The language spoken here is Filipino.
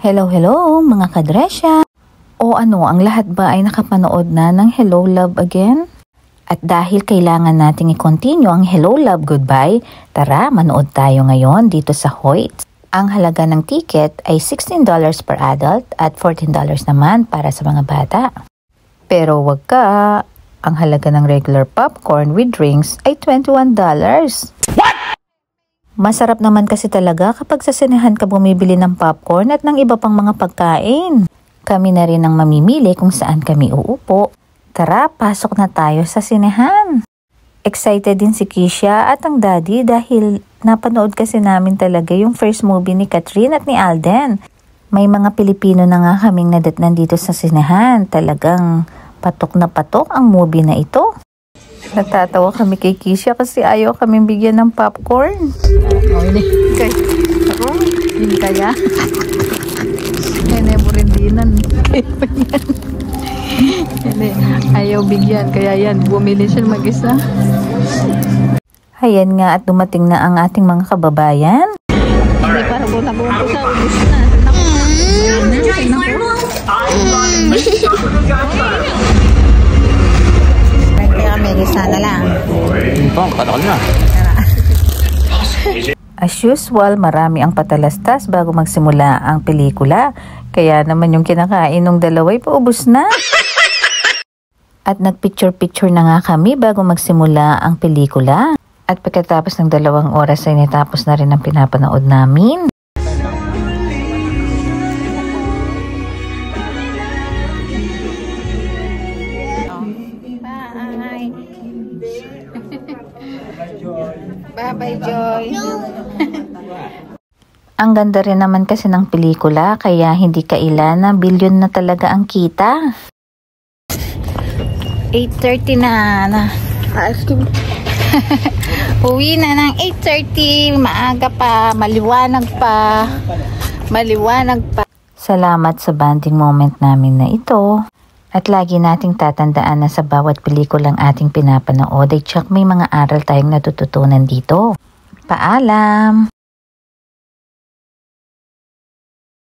Hello, hello mga kadresya! O ano, ang lahat ba ay nakapanood na ng Hello Love Again? At dahil kailangan nating i-continue ang Hello Love Goodbye, tara manood tayo ngayon dito sa Hoyts. Ang halaga ng ticket ay $16 per adult at $14 naman para sa mga bata. Pero wag ka, ang halaga ng regular popcorn with drinks ay $21. What? Masarap naman kasi talaga kapag sa sinehan ka bumibili ng popcorn at ng iba pang mga pagkain. Kami na rin ang mamimili kung saan kami uupo. Tara, pasok na tayo sa sinehan. Excited din si Kisha at ang daddy dahil napanood kasi namin talaga yung first movie ni Catherine at ni Alden. May mga Pilipino na nga kaming nadatnan dito sa sinehan. Talagang patok na patok ang movie na ito. Natatawa kami kay Kisha kasi ayaw kaming bigyan ng popcorn. Hindi kaya. Hindi mo rin dinan. Ayaw bigyan. Kaya yan, bumili siya mag-isa. Ayan nga at dumating na ang ating mga kababayan. Hindi, para po nabuhan ko sa ubus na. Kaya may gisa na lang. As usual, marami ang patalastas bago magsimula ang pelikula. Kaya naman yung kinakain ng dalaway paubos na. At nagpicture-picture na nga kami bago magsimula ang pelikula. At pagkatapos ng 2 oras ay natapos na rin ang pinapanood namin. Bye-bye, Joy. Ang ganda rin naman kasi ng pelikula kaya hindi kailan na bilyon na talaga ang kita. 8:30 na. Uwi na ng 8:30. Maaga pa. Maliwanag pa. Salamat sa bonding moment namin na ito. At lagi nating tatandaan na sa bawat pelikulang ating pinapanood ay tsak may mga aral tayong natututunan dito. Paalam!